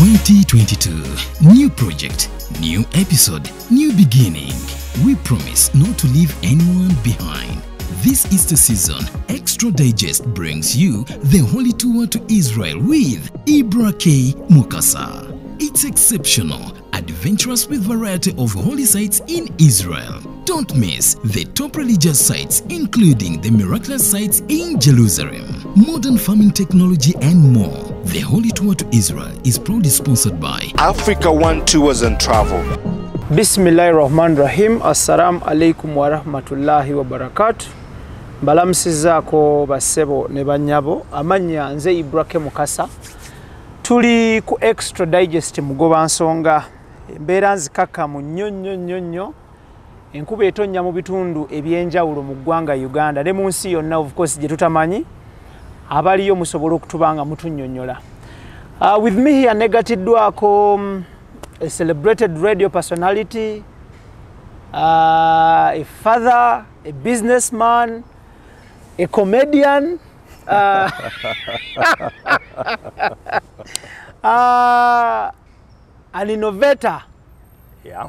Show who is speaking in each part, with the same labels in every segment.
Speaker 1: 2022. New project, new episode, new beginning. We promise not to leave anyone behind. This is the season Extra Digest brings you the Holy Tour to Israel with IBRAH Mukasa. It's exceptional, adventurous with variety of holy sites in Israel. Don't miss the top religious sites, including the miraculous sites in Jerusalem, modern farming technology and more. The Holy Tour to Israel is proudly sponsored by
Speaker 2: Africa One Tours and Travel.
Speaker 3: Bismillahirrahmanirrahim. Assalamu alaikum wa rahmatullahi wa barakatuh. Balamusizaako basebo ne banyabo. Amanya nze IBRAH Mukasa. Tuli ku Extra Digest mugoba nsonga. Embeera nzikakamu nnyo. Enkuba etonnya mu bitundu ebyenjawulo mu ggwanga Uganda ne mu nsi yonna of course gye tutamanyi. Abaliyo musobola okutubanga mutunnyonnyola. With me here negatiddwako a celebrated radio personality, a father, a businessman, a comedian, an innovator.
Speaker 2: Yeah.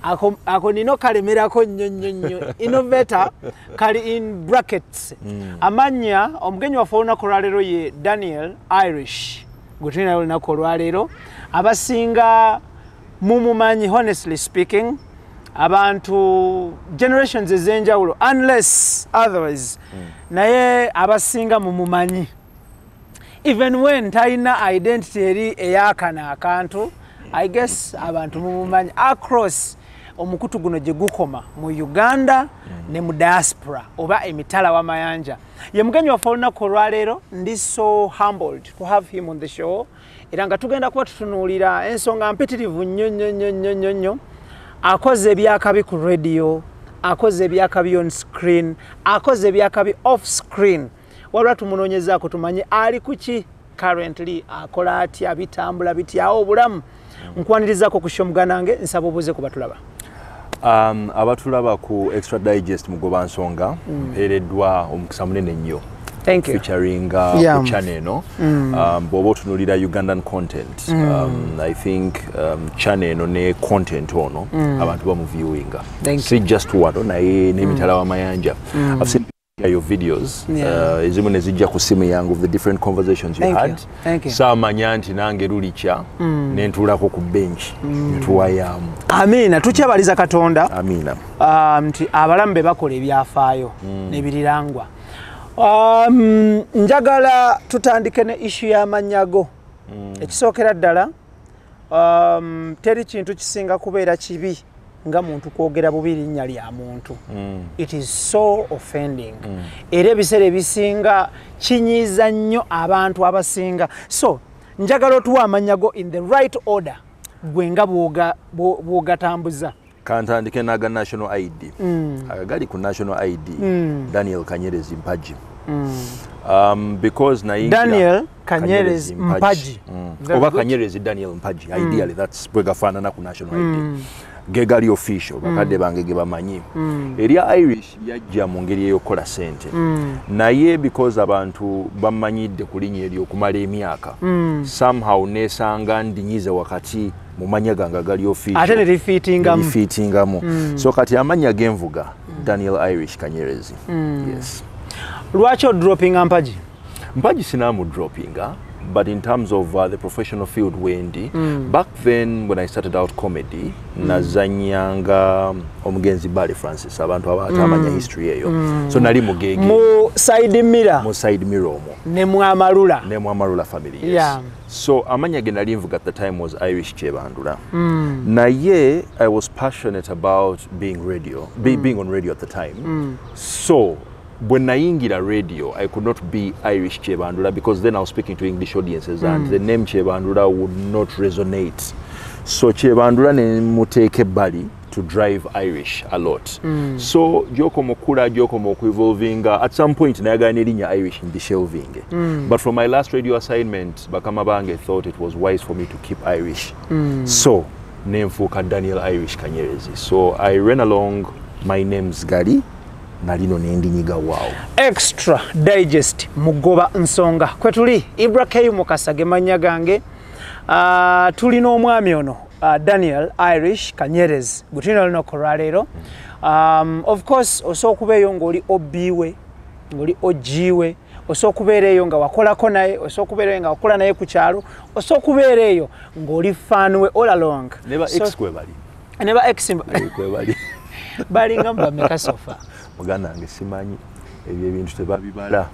Speaker 3: Ako nino kalemerako nnyo innovator kali in brackets. Amanya omugenyi waffe olunaku olwaleero ye Daniel Irish gwe tulina olunaku olwaleero abasinga mumumanyi honestly speaking abantu generations ez'enjawulo unless otherwise naye abasinga mumumanyi even when talina identity eri eyakana akantu I guess abantu mumumanyi across omukutu guno gye gukoma mu Uganda ne mu diaspora oba emitala w'amayanja. Ye mugenyi waffe olunaku olwaleero ndi so humbled to have him on the show era nga tugenda kuba tutunuulira ensonga mpitirivu nnyo. Akoze ebyakabi ku radio, akoze ebyakabi on screen, akoze ebyakabi off screen. Wabula tumunoonyezaako tumanye ali kuki currently akola atya bitambula bityawo obulamu. Nkwanirizaako ku show muganange nsaba obuuze ku batulaba.
Speaker 4: Abatulaba ku Extra Digest mugoba nsonga mpeereddwa omukisa munene nnyo.
Speaker 3: Thank you.
Speaker 4: Featuring channel eno bw'oba otunuulira Ugandan content. I think channel eno ne content ono abantu bamuviewinga. Si just wano naye n'emitala w'amayanja. I've seen your videos ezimu ne zijja ku simu yangu of the different conversations you had. Saamanya nti nange lulikya ne ntuulako ku bench ntuwayamu. Amina,
Speaker 3: tukyabaliza Katonda.
Speaker 4: Amina.
Speaker 3: Nti abalamu be bakola ebyafaayo n'ebirirangwa. Njagala tutandike ne issue y'amanyago. Ekisookera ddala teri kintu kisinga kubeera kibi nga muntu kwogera bubi linnya lya muntu. It is so offending. Era ebiseera ebisinga kinyiiza nnyo abantu abasinga. So njagala otuwa amanyago in the right order gwe nga bw'ogatambuza.
Speaker 4: Kantandike naga national ID. Agali ku national ID. Daniel Kanyerezi Mpaji. Because
Speaker 3: Daniel Kanyerezi Mpaji.
Speaker 4: Oba Kanyerezi Daniel Mpaji. Ideally that's bwegafaanana ku national ID. Gegali official bakadde bange ge bamanyi. Eria Irish yajja mu ngeri eyokola sente. Naye because abantu bamanyidde ku linnya eryo okumala emyaka. Somehow nesanga ndinyize wakati mu manya ganga gali official.
Speaker 3: Ate ne
Speaker 4: refittingamu. So kati amanya genvuga Daniel Irish Kanyerezi. Yes.
Speaker 3: Lwaki dropping Mpaji?
Speaker 4: Mpaji sinamu droppinga. But in terms of the professional field wendi, back then when I started out comedy, nazanyanga omugenzi Bbaale Francis abantu abatamanya history eyo. So nali mugege.
Speaker 3: Mu side mirror
Speaker 4: omo.
Speaker 3: Ne mwamalula.
Speaker 4: Ne mwamalula family. Yes.
Speaker 3: Yeah.
Speaker 4: So amanya ge nali mvuga at the time was Irish Chebandula. Naye I was passionate about being being on radio at the time. So when I ingira radio, I could not be Irish Chebandula because then I was speaking to English audiences and the name Chebandula would not resonate. So Chebandula ne muteke Bali to drive Irish a lot. So Joko Mokura, Joko Moku evolving. At some point, naga nelinya Irish in the shelving. But from my last radio assignment, Bakamabange thought it was wise for me to keep Irish. So name for Daniel Irish Kanyerezi. So I ran along. My name's Gadi. Nalino nendi nyiga wao. Extra
Speaker 3: Digest mugoba nsonga. Kwetuli IBRAH Mukasa gemanya gange tulina omwami ono Daniel Irish Kanyerezi gutulina olunaku olwaleero. Of course osobola okubeeyo ng'oli obbiwe ng'oli ogiwe, osobola okubeera eyo nga wakolako naye, osobola okubeera eyo nga wakola naye ku kyalo, osobola okubeera eyo ng'oli fan we all along.
Speaker 4: Neba ex kwe bali.
Speaker 3: Neba ex
Speaker 4: kwe bali.
Speaker 3: Balinga mbameka sofa.
Speaker 4: Muganda nange simanyi ebyo ebintu tebabibala.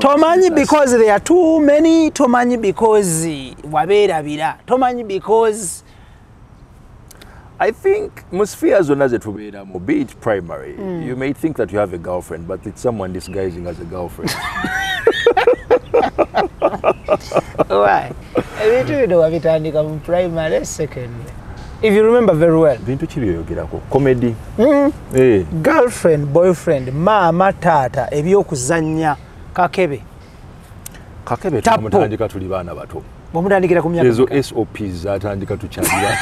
Speaker 3: Tomanyi because there are too many. Tomanyi because wabeerabira. Tomanyi because
Speaker 4: I think Musfia zona zetubeeramu, be it primary, you may think that you have a girlfriend, but it's someone disguising as a girlfriend.
Speaker 3: Why? Ebintu bino wabitandika mu primary, secondary. If you remember very well.
Speaker 4: Bintu ki byoyogerako? Comedy.
Speaker 3: Girlfriend, boyfriend, mama, tata, ebyokuzannya, kakebe.
Speaker 4: Kakebe tumutandika tuli baana bato.
Speaker 3: Bomutandikira ku myaka.
Speaker 4: Ezo SOPs zatandika tukyalira.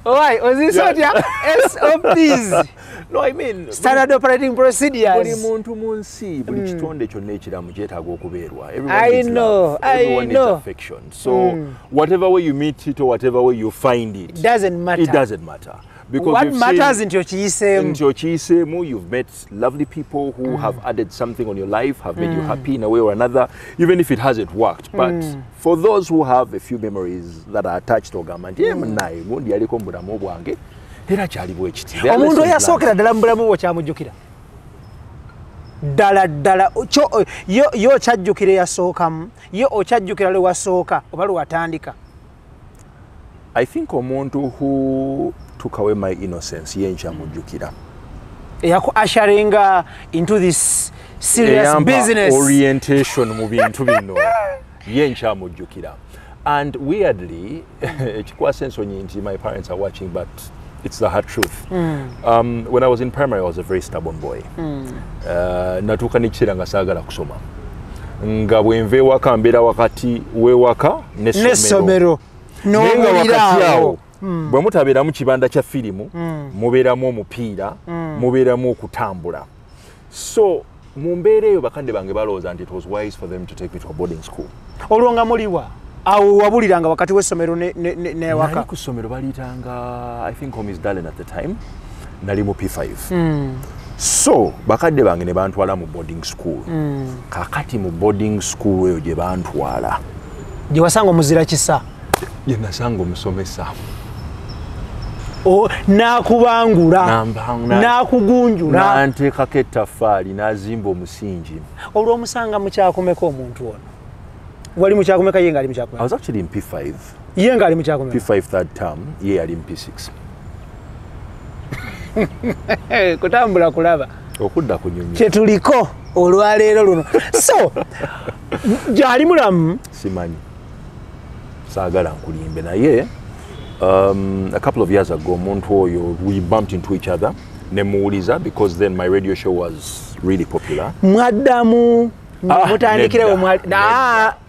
Speaker 3: Why? Was this what your SOPs?
Speaker 4: No, I mean
Speaker 3: standard operating procedures.
Speaker 4: Buli muntu munsi, buli kitonde kyonna ekiramu kyetaaga okubeerwa.
Speaker 3: I know.
Speaker 4: Everyone needs affection. So whatever way you meet it or whatever way you find it,
Speaker 3: doesn't matter.
Speaker 4: It doesn't matter. Because
Speaker 3: what matters in your chisemu,
Speaker 4: you've met lovely people who have added something on your life, have made you happy in a way or another, even if it hasn't worked. But for those who have a few memories that are attached to government,
Speaker 3: omuntu yasookera ddala mu bulamu bwo kyamujjukira ddala yo okyajjukira yasookamu, yo okyajjukira lwe wasooka oba lwe watandika.
Speaker 4: I think omuntu who took away my innocence ye nkyamujjukira.
Speaker 3: Eyaku usheringing into this serious business
Speaker 4: orientation mu bintu bino ye nkyamujjukira. And weirdly, ekikwasa ensonyi nti my parents are watching, but it's the hard truth. When I was in primary, I was a very stubborn boy. Natuuka n'ekiseera nga saagala kusoma. Nga bwe nva ewaka mbeera wakati w'ewaka n'essomero. Nenga wakati awo bwe mutabeeramu kibanda kya firimu, mubeeramu omupiira, mubeeramu okutambula. So mu mbeera eyo bakadde bange balowooza nti it was wise for them to take me to a boarding school.
Speaker 3: Olwo nga muliwa awo wabuliranga wakati w'essomero n'ewaka?
Speaker 4: Nali ku ssomero baliitanga, I think home is Darling at the time, nali mu P5. So bakadde bange ne bantwala mu boarding school. Kakati mu boarding school eyo gye bantwala,
Speaker 3: gye wasanga omuzira kisa,
Speaker 4: gye nasanga omusomesa
Speaker 3: n'akubangula n'akugunjula
Speaker 4: n'anteekako ettaffaali n'azimba omusingi.
Speaker 3: Olw'omusanga mukyakomeko omuntu ono? Wali mukyakomeka ye ng'ali mukyakomeka?
Speaker 4: I was actually in P5.
Speaker 3: Ye ng'ali mukyakomeka?
Speaker 4: P5 third term, ye yali in P6.
Speaker 3: Kutambula kulaba.
Speaker 4: Okudda kunyumya.
Speaker 3: Kyetuliko olwaleero luno. So, gyali mulamu?
Speaker 4: Simanyi. Saagala nkulimbe naye. A couple of years ago, we bumped into each other. Nemuuliza, because then my radio show was really popular.
Speaker 3: Mwaddamu.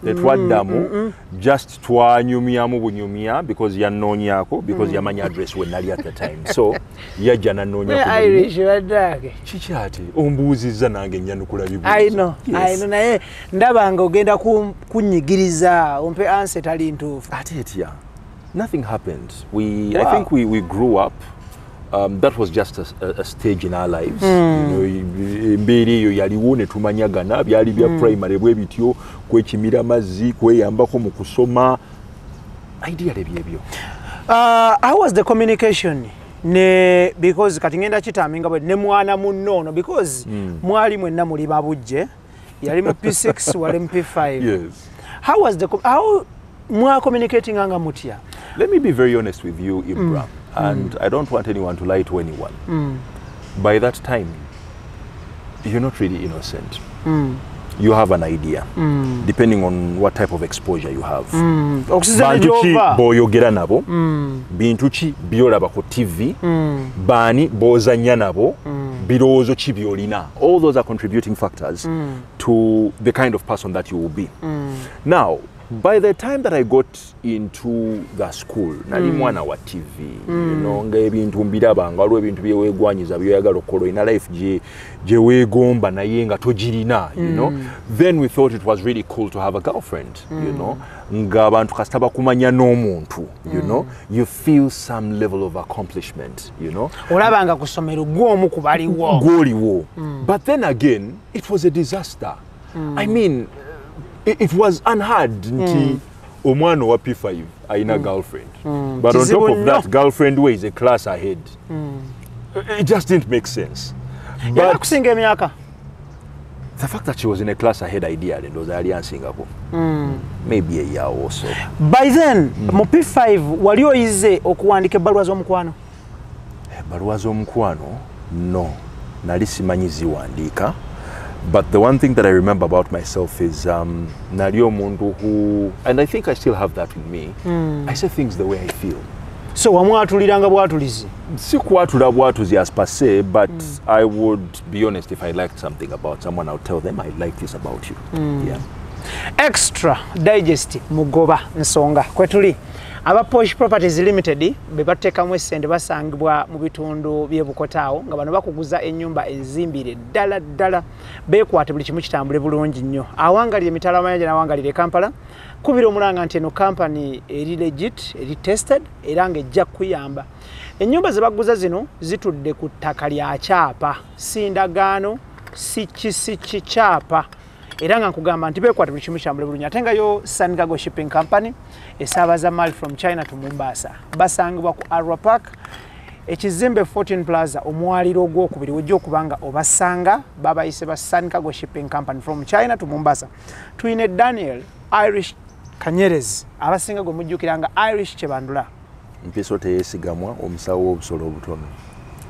Speaker 4: Tetwaddamu, just twanyumyamu bunyumya because yannoonyako, because yamanya address we nali at the time. So yajja nanoonya ku
Speaker 3: Irish baddake
Speaker 4: kiki ate ombuuzizza nange nyanukula bibuuzo.
Speaker 3: I know naye ndaba nga ogenda kunnyigiriza ompe answer tali ntuufu.
Speaker 4: Ate etya nothing happened. I think we grew up. That was just a stage in our lives. Embeera eyo yaliwo ne tumanyagana, byali bya primary bwe bityo, kwekimira mazzi, kweyambako mu kusoma. Idea byebyo.
Speaker 3: How was the communication? Because kati ngenda kitaminga bwe ne mwana munno because mwali mwenna muli babujje, yali mu P6 wali mu P5.
Speaker 4: Yes.
Speaker 3: How mwa communicating anga mutya?
Speaker 4: Let me be very honest with you, IBRAH. And I don't want anyone to lie to anyone. By that time, you're not really innocent. You have an idea, depending on what type of exposure you have. Bantuki boyogera nabo, bintuki byolaba ku TV, bani bozanya nabo, birowoozo ki byolina. All those are contributing factors to the kind of person that you will be. Now, By the time that I got into the school, nali mwana wa TV, you know, nga ebintu mbiraba nga waliwo ebintu byewegwanyiza byoyagala okkola ina life gye weegomba naye nga togirina, you know. Then we thought it was really cool to have a girlfriend, you know. Nga abantu kasita bakumanya n'omuntu, you know, you feel some level of accomplishment, you know.
Speaker 3: Olabanga ku ssomero gw'omu ku baliwo.
Speaker 4: Gw'oliwo. But then again, it was a disaster. I mean, it was unheard nti omwana wa P5 aina girlfriend. But on top of that, girlfriend way is a class ahead. It just didn't make sense. But
Speaker 3: Kusinga emyaka.
Speaker 4: The fact that she was in a class ahead ideally was earlier in Singapore. Maybe a year or so.
Speaker 3: By then, mu P5 wali oyize okuwandika ebbaluwa z'omukwano?
Speaker 4: Ebbaluwa z'omukwano? No. Nali simanyi ziwandiika. But the one thing that I remember about myself is nali omuntu who, and I think I still have that with me, I say things the way I feel.
Speaker 3: So wamwatuliranga bwatulizi?
Speaker 4: Si kwatula bwatuzi as per se, but I would be honest, if I liked something about someone, I would tell them I like this about you. Yeah.
Speaker 3: Extra Digest mugoba nsonga kwetuli aba Posh Properties Limited be bateekamu essente basangibwa mu bitundu by'Ebukotaawo nga bano bakuguza ennyumba enzimbire ddala beekwate buli kimu kitambule bulungi nnyo. Awangalire emitala amayanja n'awangalire Kampala kubira omulanga nti eno company eri legit, eri tested era ng'ejja kuyamba. Ennyumba ze baguza zino zitudde ku ttaka lya kyapa, si ndagaano, si kyapa. Era nga nkugamba nti beekwate buli kimu kitambule bulungi ate nga yo Sun Cargo Shipping Company esaabaza mali from China to Mombasa. Basangibwa ku Arwa Park ekizimbe 14 Plaza omwaliro ogwokubiri wejja okubanga obasanga babayise ba Sun Cargo Shipping Company from China to Mombasa. Tuyine Daniel Irish Kanyerezi abasinga gwe mujjukiranga Irish Kyebandula.
Speaker 4: Mpiso teyeesigamwa omusawo w'obusolo obutono.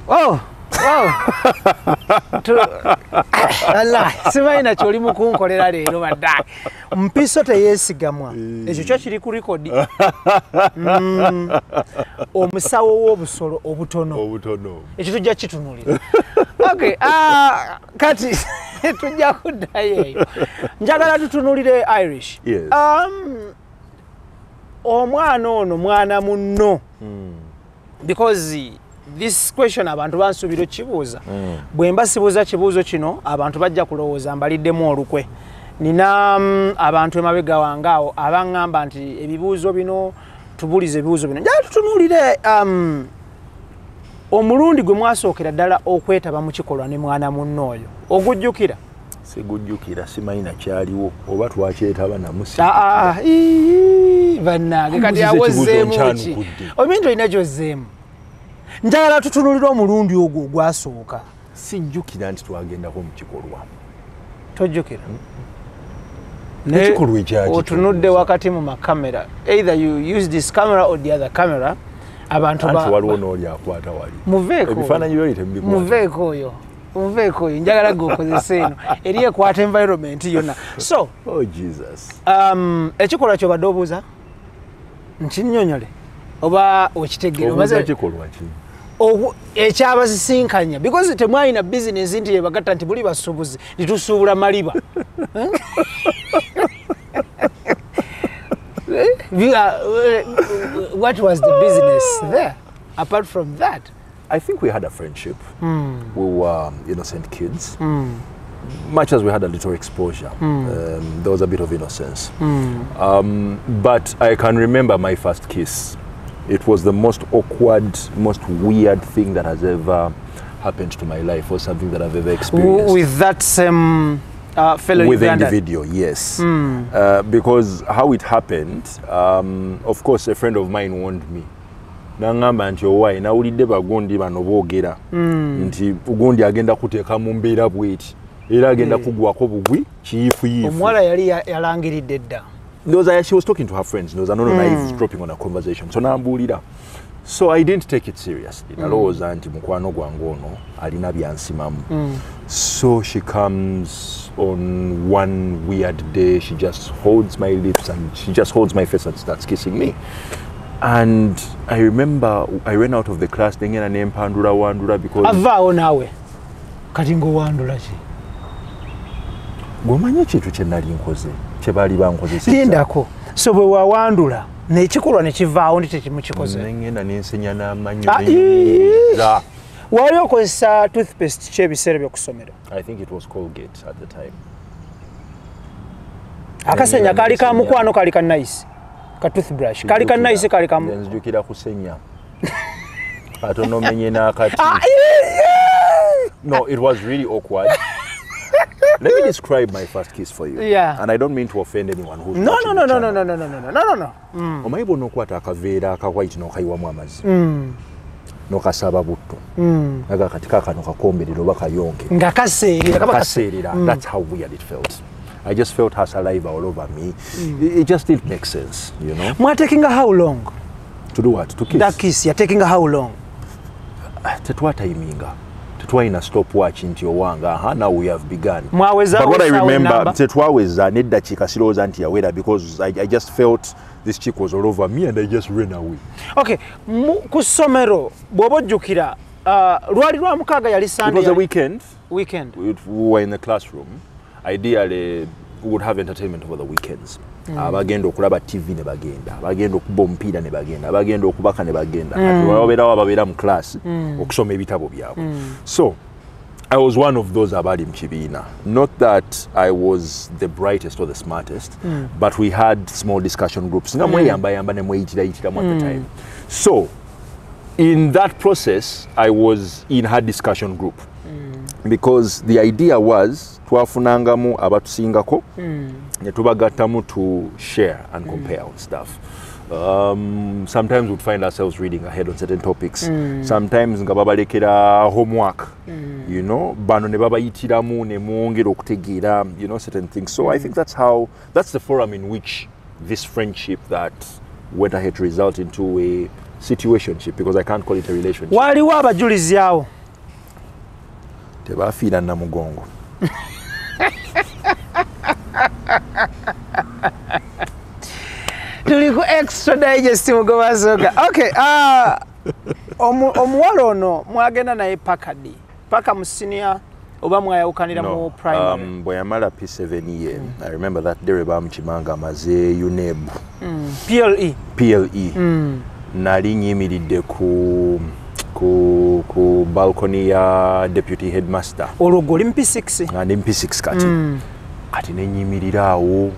Speaker 3: Oh! Allah, simaina kyoli mukunkolera leero badda. Mpiso teyeesigamwa. Ekyo kyo kiri ku record. Omusawo w'obusolo obutono. Ekyo tujja kitunulira. Okay, kati tujja kuddayo eyo. Njagala tutunulire Irish.
Speaker 4: Yes.
Speaker 3: Omwana ono mwana munno. Because this question abantu bansubira kibuuza. Bwe mbasibuuza kibuuzo kino abantu bajja kulowooza mbaliddemu olukwe. Nina abantu emabega wange awo abaŋŋamba nti ebibuuzo bino tubulize ebibuuzo bino. Njala tutunuulire omulundi gwe mwasookera ddala okwetaba mu kikolwa ne mwana munno oyo. Ogujjukira?
Speaker 4: Sigujjukira, simanyi kyaliwo oba twakyetaba namusi.
Speaker 3: Bannange kati awozzeemu ki? Omintu olina gyozzeemu. Njagala tutunulira omulundi ogwo gwasooka.
Speaker 4: Sijjukira nti twagendako mu kikolwa.
Speaker 3: Tojjukira?
Speaker 4: Ekikolwa ekyaki
Speaker 3: otunudde wakati mu makamera. Either you use this camera or the other camera. Abantu
Speaker 4: anti waliwo n'oli akwata wali.
Speaker 3: Muveeko.
Speaker 4: Ebifaananyi byoyite mbikwata.
Speaker 3: Muveeko oyo. Njagala g'okozesa eno. Eri ekwata environment yonna. So,
Speaker 4: oh Jesus.
Speaker 3: Ekikolwa ky'obadde obuuza? Nkinnyonnyole. Oba okitegeera
Speaker 4: obaza ekikolwa ki?
Speaker 3: Ekyabasisinkanya because temwalina business nti yebagatta nti buli basuubuzi litusuubula maliba. What was the business there apart from that?
Speaker 4: I think we had a friendship. We were innocent kids. Much as we had a little exposure, there was a bit of innocence. But I can remember my first kiss. It was the most awkward, most weird thing that has ever happened to my life, or something that I've ever experienced.
Speaker 3: With that same fellow
Speaker 4: with the individual, yes. Because how it happened, of course, a friend of mine warned me. Nangamba nti owai nawulidde bagundi bano boogera nti ugundi agenda kuteeka mu mbeera bw'eti era agenda kugwako bugwi kiyifuyifu.
Speaker 3: Omuwala yali yalangiridde dda.
Speaker 4: She was talking to her friends. There was another naive dropping on a conversation. So nambuulira. So I didn't take it seriously. Nalowooza nti mukwano gwange ono alina byansimamu. So she comes on one weird day. She just holds my lips and she just holds my face and starts kissing me. And I remember I ran out of the class ngenda nempandula wandula because
Speaker 3: avaawo naawe kati ng'owandula ki?
Speaker 4: Gwomanyi ekintu kye nali nkoze kye baali bankozesa.
Speaker 3: Lindako So bwe wawandula nekikolwa nekivaawo ndi tekimukikoze
Speaker 4: nengenda nensenya n'amannyo
Speaker 3: wali okozesa toothpaste ki ebiseera byokusomera?
Speaker 4: I think it was Colgate at the time.
Speaker 3: Akasenya kali ka mukwano kali ka nice ka toothbrush kali ka nice kali ka
Speaker 4: nzijukira kusenya atono menye n'akati. No, it was really awkward. Let me describe my first kiss for you.
Speaker 3: Yeah.
Speaker 4: And I don't mean to offend anyone who's
Speaker 3: No.
Speaker 4: Omanyi bw'onookwata akaveera aka white n'okayiwamu amazzi n'okasaba butto naga kati kaakano kakomberera oba kayonke
Speaker 3: nga kaseerera.
Speaker 4: That's how weird it felt. I just felt her saliva all over me. It just didn't make sense, you know.
Speaker 3: Taking how long?
Speaker 4: To do what? To kiss?
Speaker 3: That kiss, you're taking how long?
Speaker 4: Tetwatayiminga. Tetwalina stopwatch nti owanga. Now we have begun.
Speaker 3: But
Speaker 4: what I remember, tetwaweza n'eddakiika sirowooza nti yawera because I just felt this chick was all over me and I just ran away.
Speaker 3: Okay, ku ssomero bw'oba ojjukira lwali lwa mukaaga yali Sunday.
Speaker 4: It was a weekend.
Speaker 3: We
Speaker 4: were in the classroom. Ideally, we would have entertainment over the weekends. Abagenda okulaba TV ne bagenda, abagenda okuba omupiira ne bagenda, abagenda okubaka ne bagenda. Babeerawo ababeera mu class okusoma ebitabo byabwe. So, I was one of those abali mu kibiina. Not that I was the brightest or the smartest, but we had small discussion groups. Nga mweyamba ne mweyitiramu at the time. So, in that process, I was in her discussion group. Because the idea was twafunangamu abatusingako ne tubagattamu to share and compare on stuff. Sometimes we'd find ourselves reading ahead on certain topics. Sometimes nga babalekera homework, you know, bano ne babayitiramu ne mwongera okutegeera, you know, certain things. So I think that's the forum in which this friendship that went ahead to result into a situationship, because I can't call it a relationship.
Speaker 3: Waliwo abajulizi awo?
Speaker 4: Tebafiira Namugongo.
Speaker 3: Tuli ku extra digest mugobasoga. Okay, omuwala ono mwagenda naye paka mu senior oba mwayawukanira mu primary?
Speaker 4: Bwe yamala P7 ye, I remember that day bamukimanga amaze UNEB. PLE. Nali nyimiridde ku balcony ya deputy headmaster.
Speaker 3: Olwo oli P6?
Speaker 4: Ndi P6 kati. Kati nenyimirira awo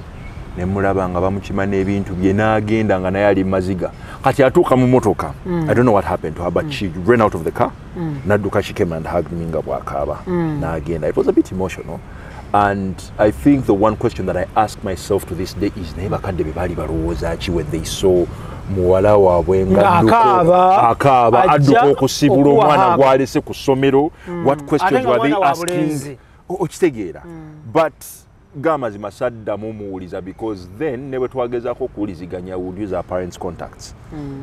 Speaker 4: ne mulaba nga bamukima n'ebintu bye n'agenda nga naye ali maziga. Kati atuuka mu motoka. I don't know what happened to her, but she ran out of the car. Nadduka, she came and hugged me nga bw'akaaba. N'agenda. It was a bit emotional. And I think the one question that I ask myself to this day is naye bakadde be baali balowooza ki when they saw muwala waabwe ng'akaaba adduka okusibula omwana gw'alese ku ssomero. What questions were they asking? Okitegeera. But gamazima saddamu muwuliza, because then ne bwe twagezaako okuwuliziganya would use our parents' contacts.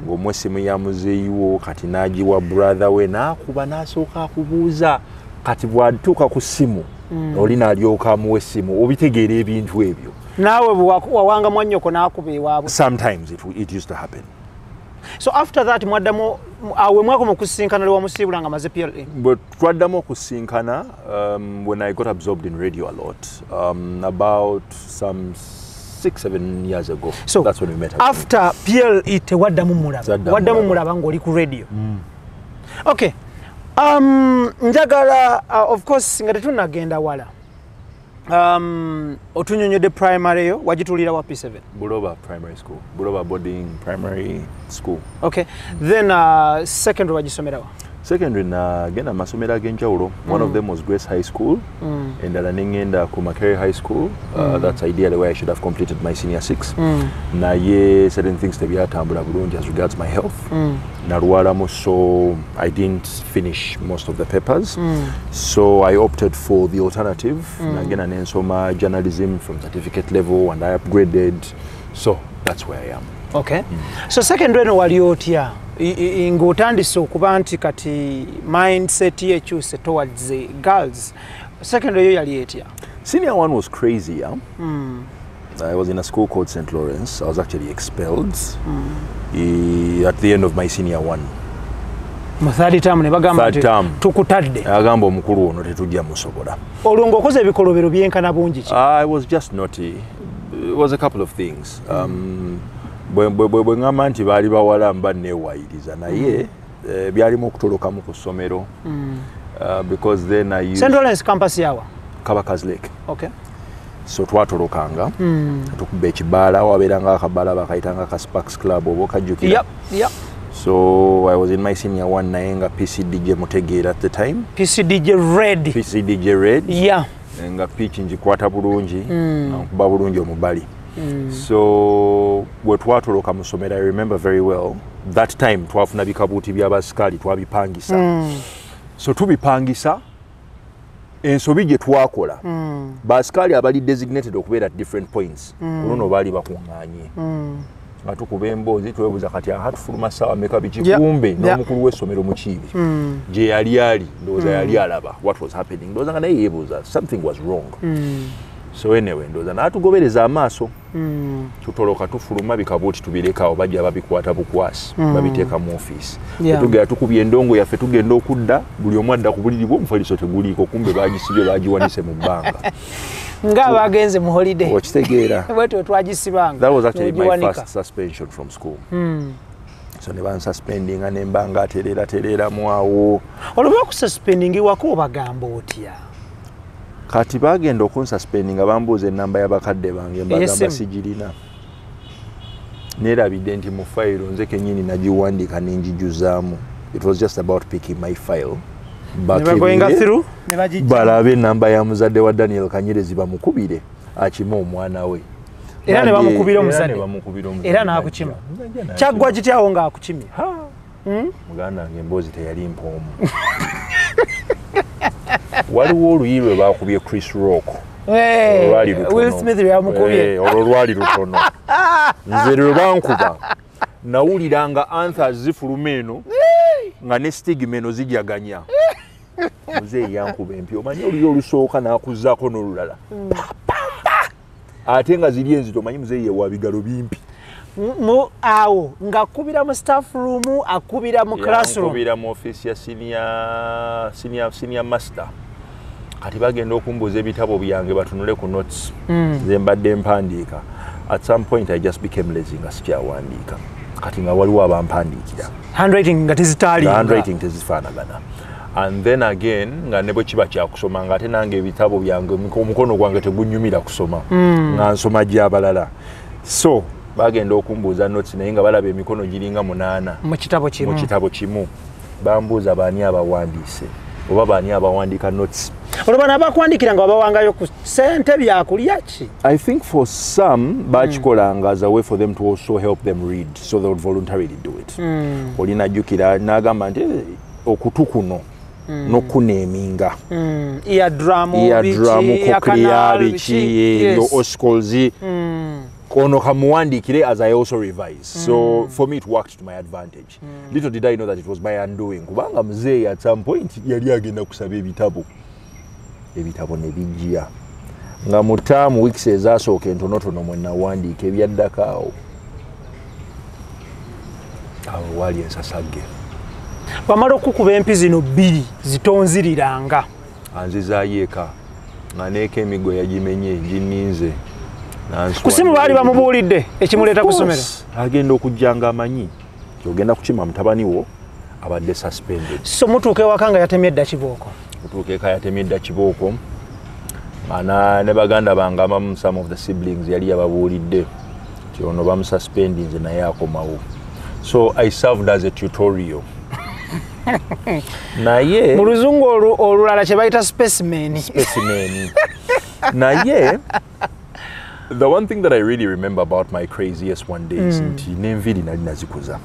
Speaker 4: Ng'omwe essimu ya muzeeyiwo kati n'agiwa brother we n'akuba n'asooka akubuuza kati bw'atuuka ku ssimu oli n'alyoka amuwa essimu obitegeera ebintu ebyo.
Speaker 3: Naawe wawanga mwannyoko n'akuba ewaabwe?
Speaker 4: Sometimes it used to happen.
Speaker 3: So after that mwaddamu awe mwakoma okusinkana lwe wamusiibula nga maze PLA?
Speaker 4: But twaddamu okusinkana when I got absorbed in radio a lot, about some 6-7 years ago. So that's when we met.
Speaker 3: After PLA tewaddamu mulaba? Waddamu mulaba ng'oli ku radio? Okay. Njagala of course nga tetunagenda wala. Otunyonyodde primary yo wagitulira wa P7?
Speaker 4: Buloba Primary School. Buloba Boarding Primary School.
Speaker 3: Okay. Then secondary wagisomera wa?
Speaker 4: Secondary nagenda masomero ag'enjawulo. One of them was Grace High School. Endala nengenda ku Makerere High School. That's ideally where I should have completed my senior 6. Naye certain things tebyatambula bulungi as regards my health. Nalwalamu, so I didn't finish most of the papers. So I opted for the alternative. Nagenda nensoma journalism from certificate level and I upgraded. So that's where I am.
Speaker 3: Okay. So secondary no wali otya? Ng'otandise okuba nti kati mindset yekyuse towards the girls. Secondary yo yali etya?
Speaker 4: Senior one was crazy. I was in a school called St. Lawrence. I was actually expelled at the end of my senior one.
Speaker 3: Mu third term ne bagamba nti tukutadde.
Speaker 4: Agamba omukulu ono tetujja musobola.
Speaker 3: Olwo ng'okoze ebikolobero byenkana bungi ki?
Speaker 4: I was just naughty. it was a couple of things. Bwe ngamba nti baali bawala mba neewayiriza naye byalimu okutolokamu ku ssomero because then I used
Speaker 3: Central Lawrence campus yawa
Speaker 4: Kabaka's Lake.
Speaker 3: Okay.
Speaker 4: So twatolokanga tukuba ekibaala wabeeranga akabaala bakayitanga ka Sparks Club oba okajjukira.
Speaker 3: Yep.
Speaker 4: So I was in my senior one naye nga PCDJ Mutegeera at the time.
Speaker 3: PCDJ Red. Yeah.
Speaker 4: Nga pitch njikwata bulungi nkuba bulungi omubali. So bwe twatoloka mu ssomero, I remember very well that time twafuna bikabuuti by'abasikali twabipangisa. So tubipangisa ensobi gye twakola basikali abali designated okubeera at different points oluno baali bakuŋŋaanye nga tukuba emboozi twebuuza kati aha tufuluma ssaawa meka bikikumbe n'omukulu w'essomero mukiibi gye yali ndowooza yali alaba what was happening ndowooza nga naye yeebuuza something was wrong. So anyway ndowooza n'atugobereza amaaso tutoloka tufuluma bikabuuti tubirekawo bajja babikwata bukwasi babiteeka mu ofiisi tugenda tukubya endongo yaffe tugenda okudda buli omu adda ku buliri bwe omufaliso teguliiko kumbe baagisibye baagiwanise mu bbanga
Speaker 3: nga bagenze mu holiday
Speaker 4: okitegeera
Speaker 3: bwetyo twagisibanga.
Speaker 4: That was actually my first suspension from school. So ne bansuspendinga ne mbanga atereeramu awo.
Speaker 3: Olwo bakususpendingiwako obagamba otya?
Speaker 4: Kati bagenda okunsuspendinga bambuuza ennamba y'abakadde bange mbagamba sigirina. Neerabidde nti mu fayiro nze kennyini nagiwandiika n'enjijuzaamu. It was just about picking my file. Balabe ennamba ya muzadde wa Daniel Kanyerezi bamukubire akima omwana we.
Speaker 3: Era ne bamukubira omuzadde. Era n'akukima. Kyaggwa kityawo ng'akukimye.
Speaker 4: Muganda wange emboozi teyali mpoomu. Waliwo oluyi lwe baakubye Chris Rock.
Speaker 3: Will Smith yamukubye.
Speaker 4: Olwo lwali lutono. Nze lwe bankuba nawuliranga anthers zifuluma eno nga ne stigma eno zijaganya. Muzeeyi yankuba empya omanyi oluyi olusooka n'akuzzaako n'olulala. Ate nga ziri enzito omanyi muzeeyi yewa bigalo bimpi.
Speaker 3: Awo ng'akubira mu staff room akubira mu classroom.
Speaker 4: Akubira mu office ya senior master. Kati bagenda okumbuuza ebitabo byange batunule ku notes. Nze mbadde mpandiika. At some point I just became lazy nga sikyawandiika. Kati nga waliwo abampandiikira.
Speaker 3: Handwriting nga tezitaali.
Speaker 4: Handwriting tezifaanagana. And then again nga ne bwe kiba kyakusoma nga ate nange ebitabo byange omukono gwange tegunnyumira kusoma. Nga nsoma gy'abalala. So bagenda okumbuuza notes naye nga balaba emikono giringa 8
Speaker 3: mu kitabo kimu.
Speaker 4: Bambuuza baani abawandiise oba baani abawandiika notes.
Speaker 3: Olwo bano abakuwandikira nga babawangayo ku ssente byakulya ki?
Speaker 4: I think for some bakikolanga as a way for them to also help them read, so they would voluntarily do it. Olinajjukira n'agamba nti okutu kuno n'okuneeminga
Speaker 3: eardrum
Speaker 4: cochlear biki oscles ono kamuwandiikire as I also revise. So for me it worked to my advantage. Little did I know that it was my undoing. Kubanga muzeeyi at some point yali agenda kusaba ebitabo ne bijja nga mu term weeks ezasooka entonotono mwe nawandiika ebyaddako awo waali ensasagge.
Speaker 3: Bamala okukuba empi zino 2 zitonziriranga
Speaker 4: anzizaayo eka nga neeka emigo yagimenye gininze.
Speaker 3: Kusimu baali bamubuulidde ekimuleeta ku ssomero.
Speaker 4: Agenda okujjanga amanyi kyogenda kukima mutabani wo abadde suspended.
Speaker 3: So mutuuka ewaka nga yatemye edda kibooko.
Speaker 4: Mutuuka eka yatemye edda kibooko. Ne baganda bange abamu some of the siblings yali yababuulidde nti ono bamususpendi nze naye akomawo. So I served as a tutorial. Naye
Speaker 3: mu luzungu olulala kye bayita specimen.
Speaker 4: Naye the one thing that I really remember about my craziest one day is nti n'enviiri nali nazikuza.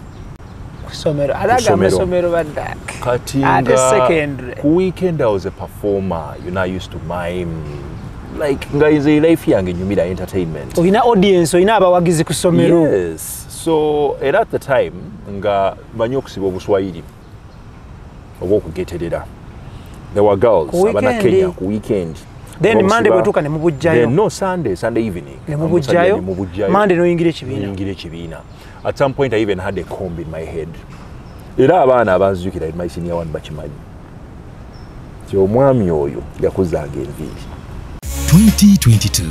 Speaker 3: Kusomero alaga amasomero baddaka.
Speaker 4: Kati nga ku weekend I was a performer. You know, I used to mime. Like nga ize life yange nyumira entertainment. Oyina
Speaker 3: audience, oyina abawagizi ku ssomero.
Speaker 4: Yes. So at the time nga manyi okusiba obuswayiri obw'okugeterera. There were girls abana Kenya ku weekend.
Speaker 3: Then Monday bwetuuka ne mubujjayo.
Speaker 4: No, Sunday evening.
Speaker 3: Ne mubujjayo. Monday noyingira ekibiina.
Speaker 4: At some point I even had a comb in my head. Era abaana abanzijukira in my senior one bakimanyi. Ti omwami oyo yakuzanga enviiri.
Speaker 1: 2022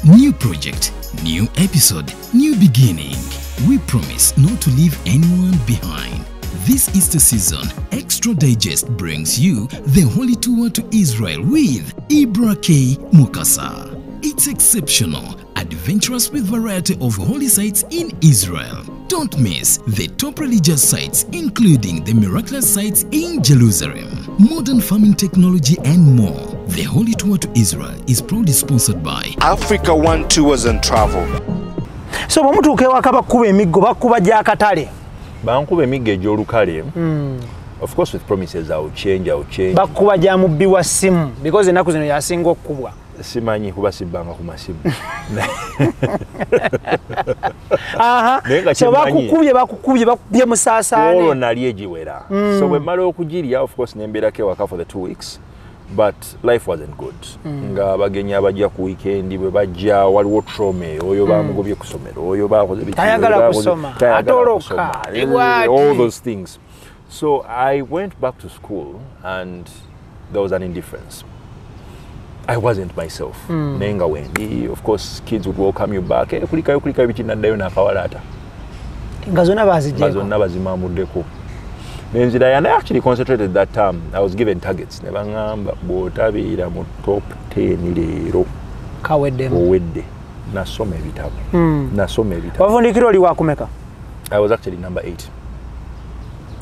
Speaker 1: new project, new episode, new beginning. We promise not to leave anyone behind. This Easter season, Extra Digest brings you the Holy Tour to Israel with IBRAH Mukasa. It's exceptional, adventurous with variety of holy sites in Israel. Don't miss the top religious sites, including the miraculous sites in Jerusalem, modern farming technology and more. The Holy Tour to Israel is proudly sponsored by
Speaker 2: Africa One Tours and Travel.
Speaker 3: So bamutuuka ewaka bakuba emiggo bakuba gy'akatale.
Speaker 4: Bankuba emiggo egy'olukale. Of course with promises I'll change.
Speaker 3: Bakuba gya mubbi wa ssimu because ennaku zino yasinga okukubwa.
Speaker 4: Simanyi kuba sibbanga ku masimu.
Speaker 3: Aha. So bakukubye musaasaane.
Speaker 4: Olwo nali egiwera. So bwe mmala okugirya of course nembeerako ewaka for the 2 weeks. But life wasn't good. Nga abagenyi abajja ku weekend bwe bajja waliwo trauma oyo bamugobye ku ssomero oyo bakoze biki
Speaker 3: tayagala kusoma atoloka
Speaker 4: all those things. So I went back to school and there was an indifference. I wasn't myself. Nenga wendi, of course kids would welcome you back. Kulikayo bikinaddayo n'akawalaata.
Speaker 3: Nga zonna bazijjeko.
Speaker 4: Zonna bazimamuddeko. And I actually concentrated that time. I was given targets. Nebangamba bw'otabeera mu top 10 leero.
Speaker 3: Kaweddemu.
Speaker 4: Owedde. Nasoma ebitabo.
Speaker 3: Wavundikira oli wakumeka?
Speaker 4: I was actually number 8.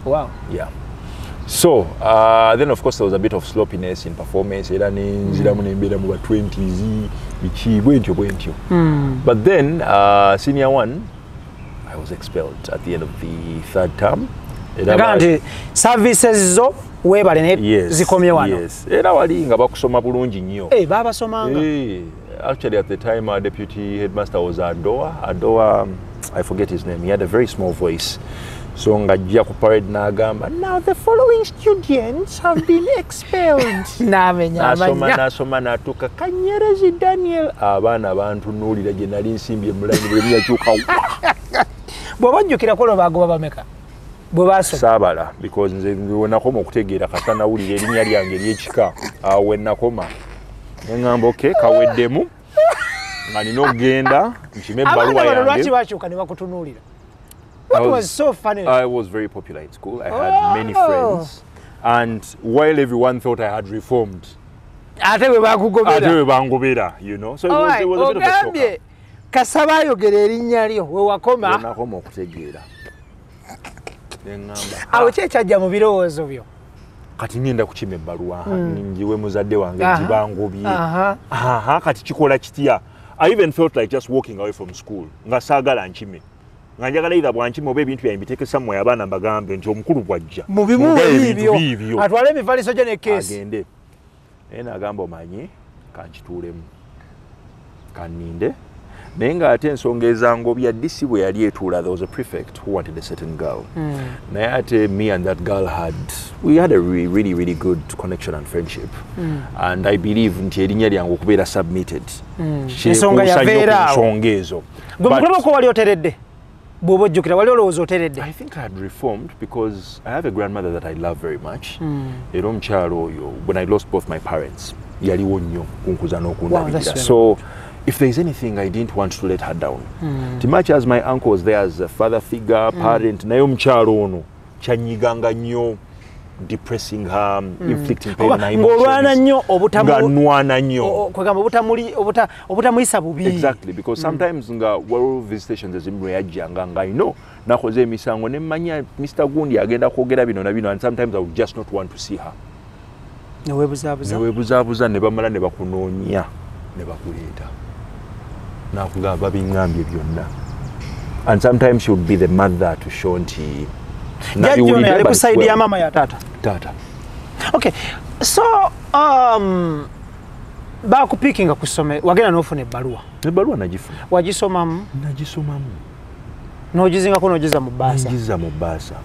Speaker 3: Wow.
Speaker 4: Yeah. So, then of course there was a bit of sloppiness in performance. Era nenziramu nembeera mu 20s. Biki bwentyo. But then, senior 1, I was expelled at the end of the 3rd term.
Speaker 3: Nti services zo webale ne zikomye wano.
Speaker 4: Yes. Era wali nga bakusoma bulungi nnyo.
Speaker 3: Babasomanga.
Speaker 4: Actually at the time our deputy headmaster was Adoa, I forget his name. He had a very small voice. So ngajja ku parade n'agamba, now the following students have been expelled. Nasoma natuka Kanyerezi Daniel. Abaana bantunuulira gye nali nsimbye mulangi bwe yakyuka.
Speaker 3: Bw'obajjukira ko bagoba bameka.
Speaker 4: Sabala because nze nakoma okutegeera kata nawulira erinnya lyange ery'ekika awo we nakoma ngamba okay kaweddemu nga nina okugenda nkime ebbaluwa yange.
Speaker 3: Lwaki bakyuka ne bakutunuulira? What was so funny?
Speaker 4: I was very popular at school. I had many friends, and while everyone thought I had reformed,
Speaker 3: ate we
Speaker 4: bangobera, you know. So it was a bit of a shocker.
Speaker 3: Kasaba yogera erinnya lyo we wakoma.
Speaker 4: Nakoma okutegeera.
Speaker 3: Awo kyekajja mu birowoozo byo.
Speaker 4: Kati ngenda kukima ebbaluwa njiwe muzadde wange gibangobye. Kati kikola kitya? I even felt like just walking away from school nga saagala nkime. Nga njagala either bwankime oba ebintu byange mbiteeke mmwe abaana mbagambe nti omukulu bw'ajja.
Speaker 3: Mu bimu ebyo. Atwale emifaliso gyo ne keesi.
Speaker 4: Agende. Naye n'agamba omanye kankituulemu. Kanninde. Naye ng'ate ensonga ezangobya DC bwe yali etuula, there was a prefect who wanted a certain girl. Naye ate me and that girl we had a really good connection and friendship. And I believe nti erinnya lyange okubeera submitted.
Speaker 3: Ensonga yabeera awo.
Speaker 4: Ensonga ezo.
Speaker 3: Gwe mukulu ko wali oteredde? Bw'oba ojjukira wali olowooza oteredde?
Speaker 4: I think I had reformed because I have a grandmother that I love very much. Era omukyalo oyo, when I lost both my parents, yaliwo nnyo kunkuza n'okundabirira. So if there is anything, I didn't want to let her down. Much as my uncle was there as a father figure, parent, naye omukyalo ono kyanyiganga nnyo, depressing her, inflicting pain on her emotions.
Speaker 3: Ng'olwana nnyo
Speaker 4: nwanwa nnyo.
Speaker 3: Kwegamba obutamuyisa bubi.
Speaker 4: Exactly, because sometimes nga waliwo visitations ezimu lwe yajjanga nga ino nakoze emisango ne mmanya Mr. Gundi agenda kwogera bino na bino, and sometimes I would just not want to see her. Neweebuzaabuza ne bamala ne bakunoonya ne bakuleeta. Nakugamba biŋŋambye byonna. And sometimes she would be the mother to show nti
Speaker 3: jajjo ono yali ku side ya mama ya taata. Okay, so bakupikinga ku ssomero wagenda n'ofuna ebbaluwa.
Speaker 4: Ebbaluwa nagifuna.
Speaker 3: Wagisomamu?
Speaker 4: Nagisomamu.
Speaker 3: N'ogizingako n'ogiza mu bbaasa?
Speaker 4: Ngiza mu bbaasa.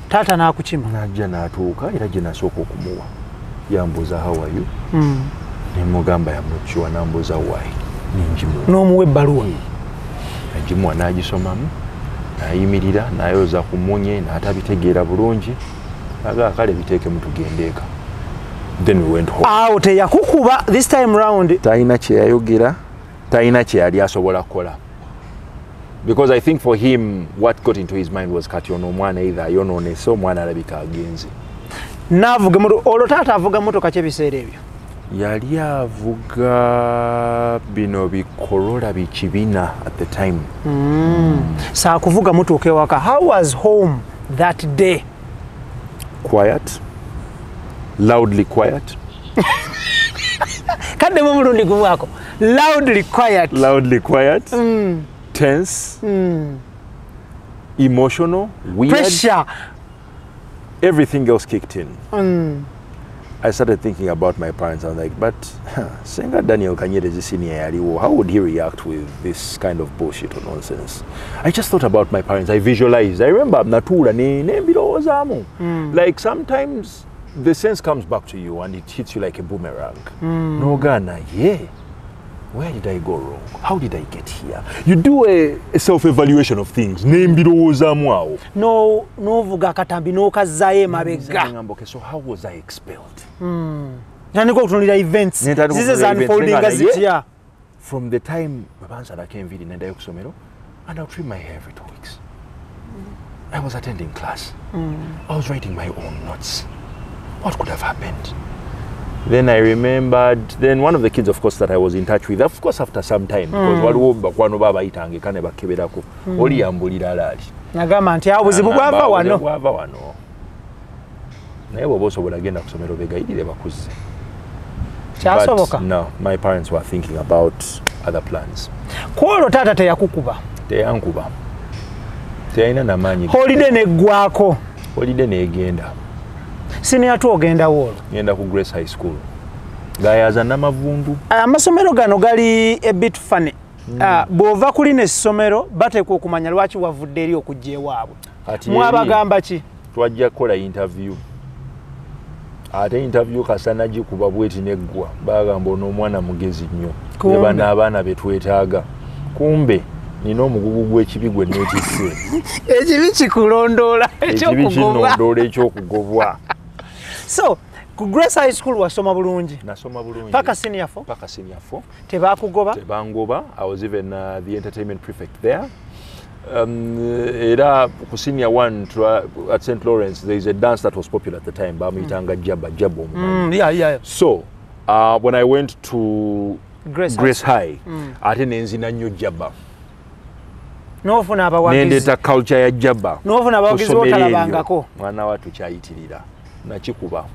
Speaker 3: Taata n'akukima?
Speaker 4: Najja n'atuuka era gye nasooka okumuwa. Yambuuza how are you? Ne mugamba yamukiwa n'ambuuza why. Ninjimuwa.
Speaker 3: N'omuwa ebbaluwa?
Speaker 4: Nagimuwa n'agisomamu. Nayimirira nayoza ku munye n'atabitegeera bulungi. Kale biteeke mutugendeeka. Then we went home.
Speaker 3: Awo teyakukuba this time round.
Speaker 4: Talina kye yayogera, talina kye yali asobola kukola. Because I think for him, what got into his mind was kati ono mwana either yonone so mwana alabika agenzi.
Speaker 3: Navuga moto olwo taata avuga motoka ki ebiseera ebyo?
Speaker 4: Yali avuga bino bikorola bikibina at the time.
Speaker 3: Saa kuvuga motoka ewaka. How was home that day?
Speaker 4: Quiet. Loudly quiet.
Speaker 3: Kadde mu mulundi gumwako. Loudly quiet.
Speaker 4: Loudly quiet. Tense. Emotional. Weird.
Speaker 3: Pressure.
Speaker 4: Everything else kicked in. I started thinking about my parents. I was like, but Senga Daniel Kanyerezi Senior Yaliwo, how would he react with this kind of bullshit or nonsense? I just thought about my parents. I visualized. I remember Natura like sometimes the sense comes back to you and it hits you like a boomerang. No Ghana, yeah. Where did I go wrong? How did I get here? You do a self-evaluation of things. No
Speaker 3: vuga katambi no kazaye mabega.
Speaker 4: Okay, so how was I expelled?
Speaker 3: Nani ko tunulira events. This is unfolding as it here.
Speaker 4: From the time Babansala came vidi nenda yokusomero, and I'll trim my hair every 2 weeks. I was attending class. I was writing my own notes. What could have happened? Then I remembered, then one of the kids, of course, that I was in touch with, of course, after some time, because waliwo baba itange kane bakeberako oli yambulira alali.
Speaker 3: Nagamba nti abuzibu bwava wano.
Speaker 4: Naye bw'oba osobola genda ku ssomero begayirire bakuze.
Speaker 3: Kyasoboka?
Speaker 4: No, my parents were thinking about other plans.
Speaker 3: Kwolwo taata teyakukuba?
Speaker 4: Teyankuba. Teyalina n'amaanyi.
Speaker 3: Holiday neggwako?
Speaker 4: Holiday n'egenda.
Speaker 3: Senior tu ogenda wolo?
Speaker 4: Ngenda ku Grace High School. Gayaza n'amavundu.
Speaker 3: Amasomero gano gali a bit funny. Bw'ova kuli n'essomero bateekwa okumanya lwaki wavudde eri okujja ewaabwe. Mwabagamba ki?
Speaker 4: Twajja kukola interview. Ate interview kasana gikuba bweti neggwa. Bagamba ono omwana mugezi nnyo. Ne bano abaana be twetaaga. Kumbe nina omugugu gw'ekibi gwe neetisse.
Speaker 3: Ekibi kikulondoola
Speaker 4: ekyokugobwa.
Speaker 3: So, ku Grace High School wasoma bulungi?
Speaker 4: Nasoma bulungi.
Speaker 3: Paka senior 4?
Speaker 4: Paka senior 4.
Speaker 3: Tebakugoba?
Speaker 4: Tebangoba. I was even the entertainment prefect there. Era ku senior 1 at St. Lawrence, there is a dance that was popular at the time. Bamitanga jabo.
Speaker 3: Yeah.
Speaker 4: So, when I went to Grace High, ate nenzina nnyo jaba.
Speaker 3: N'ofuna abawagizi.
Speaker 4: Nendeta culture ya jaba.
Speaker 3: N'ofuna abawagizi botalabangako.
Speaker 4: Mwana watu kyayitirira. Nakikuba.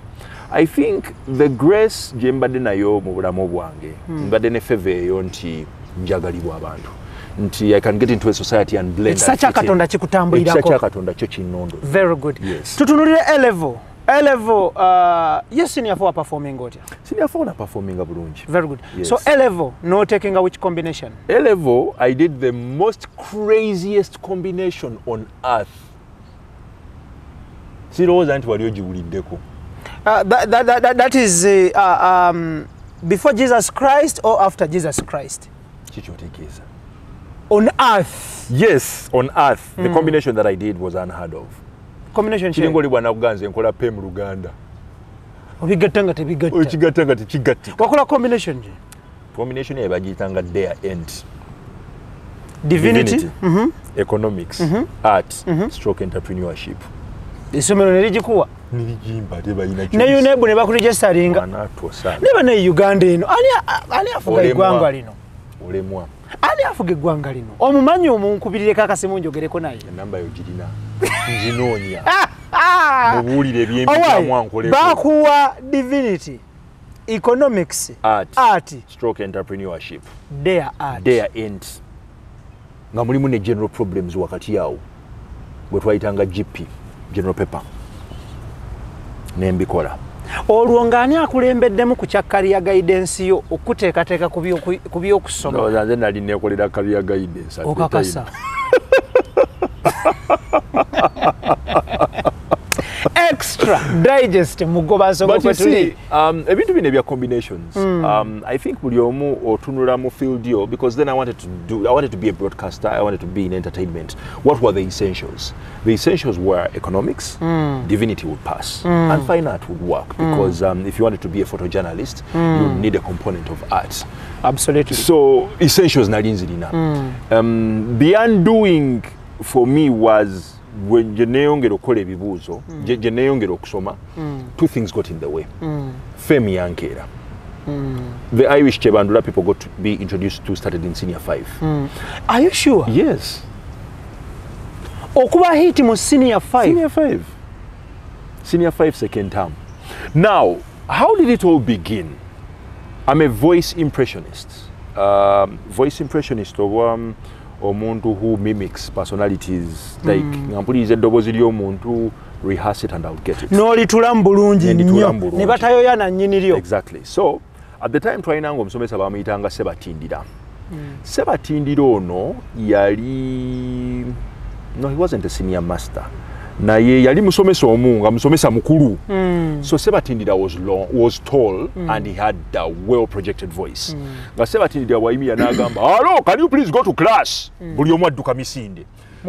Speaker 4: I think the grace gye mbadde nayo mu bulamu bwange. Mbadde ne favor eyo nti njagalibwa abantu. Nti I can get into a society and blend.
Speaker 3: Ekisa Katonda kikutambulirako.
Speaker 4: Ekisa Katonda kyo kinnondo.
Speaker 3: Very good.
Speaker 4: Yes.
Speaker 3: Tutunulire A-level. A-level, yes, senior 4 performing otya?
Speaker 4: Senior 4 na performing bulungi.
Speaker 3: Very good.
Speaker 4: Yes.
Speaker 3: So A-level, no taking a which combination?
Speaker 4: A-level, I did the most craziest combination on earth. Sirowooza nti wali ogiwuliddeko.
Speaker 3: That is before Jesus Christ or after Jesus Christ?
Speaker 4: Kikyotegeeza.
Speaker 3: On earth?
Speaker 4: Yes, on earth. The combination that I did was unheard of.
Speaker 3: Combination ki?
Speaker 4: Kiringo libwana kuganze nkola pe mu Luganda.
Speaker 3: Obigatta nga tebigatta.
Speaker 4: Okigatta nga tekigatti.
Speaker 3: Wakola combination ki?
Speaker 4: Combination ye bagiyitanga there end.
Speaker 3: Divinity.
Speaker 4: Economics, art, stroke entrepreneurship.
Speaker 3: Essomero ne ligikuwa?
Speaker 4: Niligimba tebalina
Speaker 3: ne UNEB ne bakuregisteringa. Ne bane Uganda eno. Ani afuga eggwanga lino?
Speaker 4: Olemwa.
Speaker 3: Ani afuga eggwanga lino? Omumanyi omunkubirireko akasimu njogereko naye.
Speaker 4: Enamba yo girina. Nzinoonya. Mubuulire eby'empitamu ankoleko.
Speaker 3: Bakuwa divinity, economics, art,
Speaker 4: stroke entrepreneurship.
Speaker 3: There art.
Speaker 4: There end. Nga mulimu ne general problems wakati yawo. Bwe twayitanga GP, general paper. Nembikola. Olwo ng'ani akulembeddemu ku kya career guidance yo okuteekateeka ku by'okusoma? No, nze nali neekolera career guidance.
Speaker 3: Okakasa. extra digest mugoba soko kwetuli
Speaker 4: ebintu bine bya combinations. I think buli omu otunula mu field yo, because then I wanted to be a broadcaster, I wanted to be in entertainment. What were the essentials? The essentials were economics, divinity would pass, and fine art would work, because if you wanted to be a photojournalist, you need a component of art.
Speaker 3: Absolutely.
Speaker 4: So essentials nalinzirina. The undoing for me was when je neyongera okukola ebibuuzo, je neyongera okusoma, two things got in the way. Fame yankera. The Irish Chebandula people got to be introduced to started in senior 5.
Speaker 3: Are you sure?
Speaker 4: Yes.
Speaker 3: Okuba hit mu senior 5.
Speaker 4: Senior 5. Senior 5 second term. Now, how did it all begin? I'm a voice impressionist. Voice impressionist of omuntu who mimics personalities, like ngampuliriza eddoboozi ly'omuntu, rehearse it and I'll get it.
Speaker 3: N'olitula mu bulungi nnyo ne batayoyana nnyini lyo.
Speaker 4: Exactly. So at the time twalina nga omusomesa bamuyitanga Sebatindira. Sebatindira ono yali, no, he wasn't a senior master. Naye yali musomesa omu nga musomesa mukulu. So Sebatindira was tall and he had a well projected voice. Nga Sebatindira wayimira n'agamba, "Hello, can you please go to class?" Buli omu adduka misinde.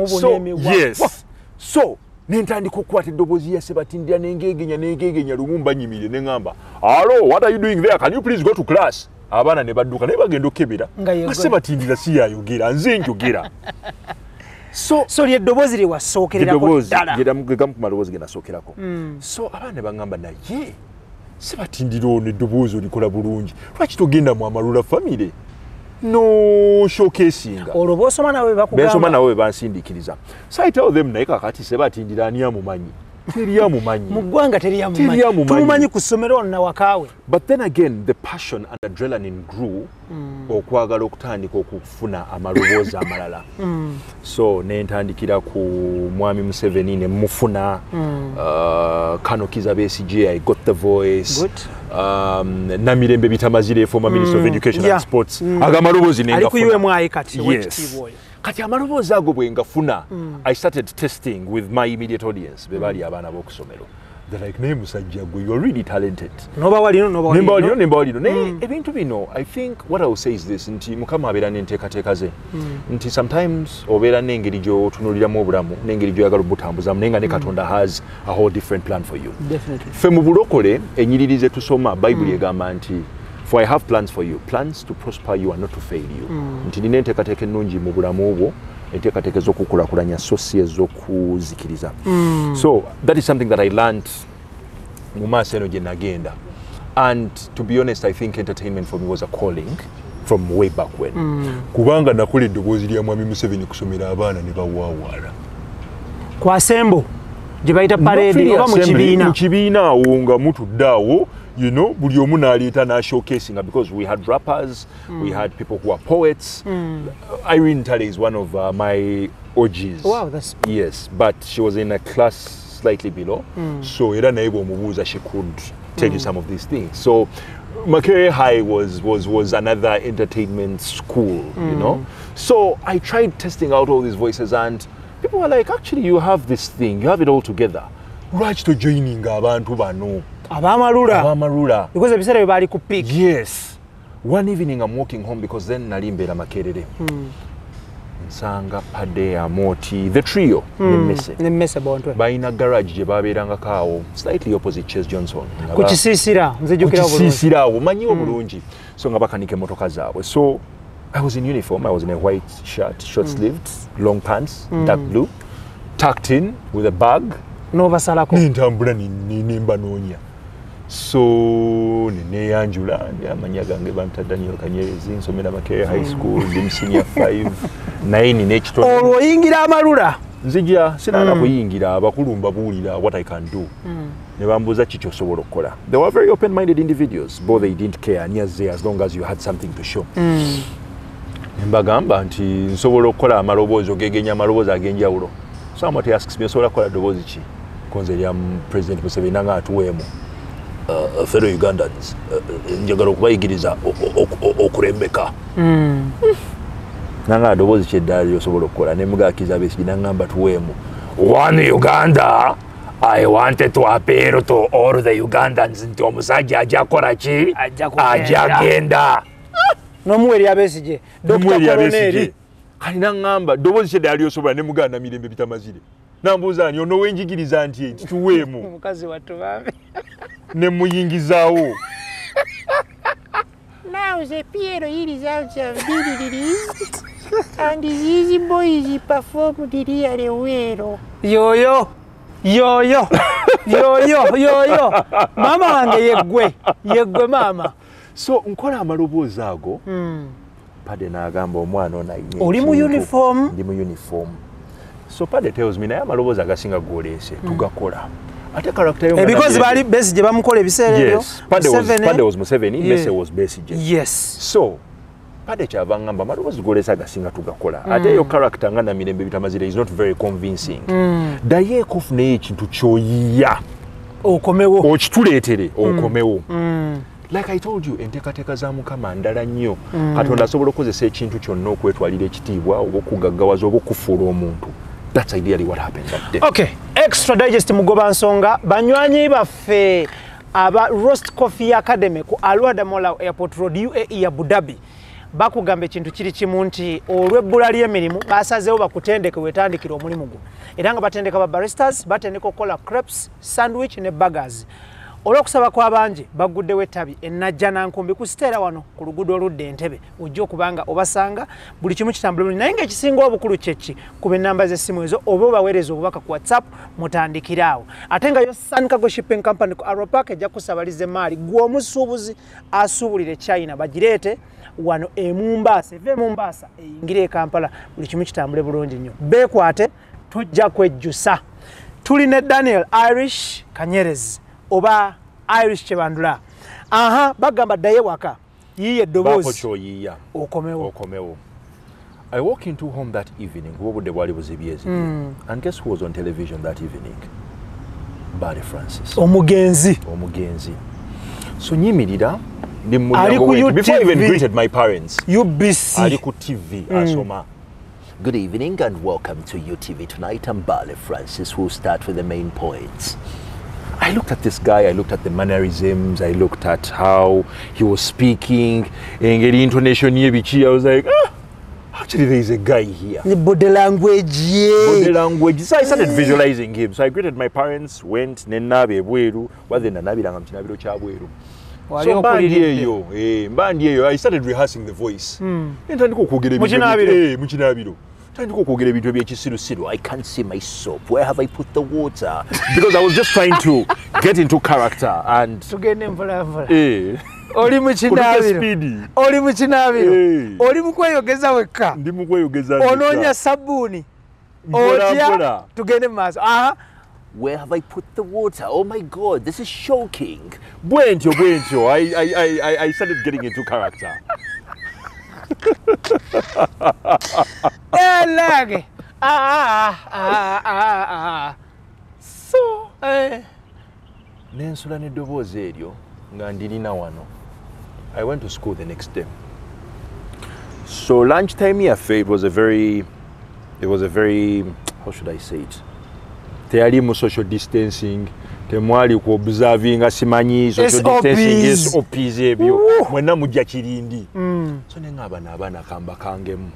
Speaker 4: So yes. So nentandika okukwata eddoboozi ya Sebatindira nengegenya Lumumba nyimire ne ngamba, "Hello, what are you doing there? Can you please go to class?" Abaana ne badduka naye bagenda okebera. Nga Sebatindira si yayogera, nze njogera. So
Speaker 3: ly'eddoboozi lye wasookererako ddala.
Speaker 4: Gamu ku maloboozi ge nasookerako. So abaana ne bagamba naye Sebatindira ono eddoboozi olikola bulungi. Lwaki togenda mu Amalula family? No showcasinga.
Speaker 3: Olwo b'osoma nawe bakugamba.
Speaker 4: B'osoma nawe bansindiikiriza. So I tell them naye kakati Sebatindira ani amumanyi? Teri amumanyi.
Speaker 3: Mu ggwanga teri amumanyi. Tumumanyi ku ssomero na wakaawe.
Speaker 4: But then again, the passion and adrenaline grew okwagala okutandika okufuna amaloboozi amalala. So nentandikira ku Mwami Museveni ne mufuna, Kano Kizza Besigye, I got the voice. Namirembe Bitamazire, former Minister of Education and Sports. Amaloboozi nengafuna.
Speaker 3: Ali ku UMI kati wekitiibwa oyo.
Speaker 4: Kati amaloboozi ago bwe ngafuna, I started testing with my immediate audience. Bebaali abaana b'okusomero. They're like, "Naye musajja gwe, you're really talented."
Speaker 3: Noba walino.
Speaker 4: Naye ebintu bino, I think what I will say is this, nti Mukama abeera n'enteekateeka ze. Nti sometimes obeera n'engeri gy'otunuuliramu obulamu, n'engeri gy'oyagala obutambuzamu, naye nga ne Katonda has a whole different plan for you.
Speaker 3: Definitely.
Speaker 4: Ffe mu bulokole ennyiriri ze tusoma, Bayibuli egamba nti, "For I have plans for you, plans to prosper you and not to fail you." Nti nina enteekateeka ennungi mu bulamu obwo, enteekateeka ez'okukulaakulanya so si ez'okuzikiriza. So that is something that I learned mu maaso eno gye nagenda. And to be honest, I think entertainment for me was a calling from way back when. Kubanga nakola eddoboozi lya Mwami Museveni kusomera abaana ne bawaawaala.
Speaker 3: Ku Asembo gye bayita parade oba mu kibiina.
Speaker 4: Mu kibiina awo nga mutudde awo, you know, buli omu n'aleeta n'ashowcasing, because we had rappers, we had people who are poets. Irene Tale is one of my OGs.
Speaker 3: Wow, that's cool.
Speaker 4: Yes, but she was in a class slightly below. So era naye bw'omubuuza she could tell you some of these things. So Makerere High was another entertainment school, you know. So I tried testing out all these voices and people were like, "Actually, you have this thing, you have it all together. Lwaki to joining abantu bano?" Abamalula. Because
Speaker 3: ebiseera bye baali ku peak.
Speaker 4: Yes. One evening I'm walking home, because then nali mbeera Makerere. Nsanga Pade, Amoti, the trio,
Speaker 3: Nemmese Bontwe.
Speaker 4: Bayina garage gye babeerangako awo, slightly opposite Chase Johnson.
Speaker 3: Ku kisiisira, nzijjukira bulungi.
Speaker 4: Ku kisiisira awo, manyiwo bulungi. So nga bakanika emmotoka zaabwe. So I was in uniform, I was in a white shirt, short sleeved, long pants, dark blue, tucked in with a bag.
Speaker 3: N'obasalako.
Speaker 4: Nintambula nimbanoonya. So neyanjula amanya gange banta Daniel Kanyerezi, nsomera Makerere High School, ndi senior 5, 9 n'ekitono.
Speaker 3: Olwo oyingira Amalula.
Speaker 4: Nzija sinaana kuyingira, abakulu mbabuulira what I can do. Ne bambuuza kiki osobola okukola. They were very open-minded individuals, but they didn't care as long as you had something to show. Mbagamba nti nsobola okukola amaloboozi, ogegenya amaloboozi ag'enjawulo. Somebody asks me, osobola kukola ddoboozi ki? Konze lya President Museveni nga atuweemu. Fellow Ugandans, njagala okubayigiriza okulembeka. Nanga ddoboozi ky'eddaala lyosobola okukola, ne Kizza Besigye n'aŋŋamba tuweemu. One Uganda I wanted to appeal to all the Ugandans nti omusajja ajja kukola ki? Ajja genda.
Speaker 3: N'omuweri Abesigye. Dr. Colonel.
Speaker 4: Kalina ngamba ddoboozi kye dali osobola ne muganda mirembe bitamazire. Nambuuza ani ono wenjigiriza nti tuweemu.
Speaker 3: Mukazi wattu bambi.
Speaker 4: Ne muyingizaawo.
Speaker 5: Now the piano results have been released and these boys performed really well.
Speaker 3: Yoyo. Mama wange yeggwe mama.
Speaker 4: So nkola amaloboozi ago. Pade n'agamba omwana ono ayina.
Speaker 3: Oli mu uniform?
Speaker 4: Ndi mu uniform. So Pade tells me naye amaloboozi agasinga goleese tugakola. Ate character yo
Speaker 3: because bali Besigye bamukola ebiseera ebyo.
Speaker 4: Yes. Pade was Museveni, Mese was Besigye.
Speaker 3: Yes.
Speaker 4: So Pade kyava ngamba amaloboozi goleese agasinga tugakola. Ate yo character nga Namirembe Bitamazire is not very convincing. Daye kufuna ekintu kyoyiya.
Speaker 3: Okomewo.
Speaker 4: Okituleetere okomewo. Like I told you, enteekateeka za Mukama ndala nnyo. Katonda asobola okukozesa ekintu kyonna okwetwalira ekitiibwa okukugaggawaza oba okufuula omuntu. That's ideally what happened that day.
Speaker 3: Okay, extra digest mugoba nsonga banywanyi baffe aba Roast Coffee Academy ku Alwada Mola Airport Road UAE Abu Dhabi bakugamba ekintu kiri kimu nti olw'ebbula ly'emirimu basazeewo bakutendeke wetandikira omulimu gwo era nga batendeka ba baristas batendeka okukola crepes, sandwich ne burgers. Olw'okusaba kw'abangi baguddewo ettabi ennajja nankumbi ku siteera wano ku luguudo oludda Entebbe ojja okubanga obasanga buli kimu kitambula bulungi naye ng'ekisinga obukulu kyeki kuba ennamba z'essimu ezo oba obaweereza obubaka ku WhatsApp mutandikiraawo ate nga yo Sun Cargo Shipping Company ku Arrow Park ejja kusabaliza emaali gw'omusuubuzi asuubulire China bagireete wano Mombasa eve Mombasa eyingire Kampala buli kimu kitambule bulungi nnyo beekwate tujja kwejjusa tuli ne Daniel Irish Kanyerezi oba Irish Chebandula. Bagamba daye waka. Yiye dobozi.
Speaker 4: Bako choyiya.
Speaker 3: Okomewo.
Speaker 4: I walk into home that evening. And guess who was on television that evening? Bbaale Francis.
Speaker 3: Omugenzi.
Speaker 4: So nyimirira
Speaker 3: before
Speaker 4: I even greeted my parents.
Speaker 3: UBC.
Speaker 4: Aliku TV asoma. Good evening and welcome to UTV tonight. I'm Bbaale Francis. We'll start with the main points. I looked at this guy, I looked at the mannerisms, I looked at how he was speaking, and the intonation I was like, actually there is a guy here.
Speaker 3: The body language,
Speaker 4: So I started visualizing him. So I greeted my parents, went, Nenabe, Bweru, what then Nabi Rangamchinabiro Chabweru. So I started rehearsing the voice. Muchinabiro. I can't see my soap. Where have I put the water? Because I was just trying to get into character and
Speaker 3: to get him Oli muchinabiro. Oli mukweyogeza wekka.
Speaker 4: Ndi mukweyogeza.
Speaker 3: Ononya sabuni. Otya tugende maaso.
Speaker 4: Where have I put the water? Oh my God, this is shocking. Bwentyo. I started getting into character. So nensula n'eddoboozi eryo nga ndirina wano. I went to school the next day. So lunchtime yaffe, it was a very how should I say it? Teyalimu social distancing. Temwali ku observing asimanyi social distancing SOPs ebyo mwenna mujja kirindi. So nengaba n'abaana kamba kangemu.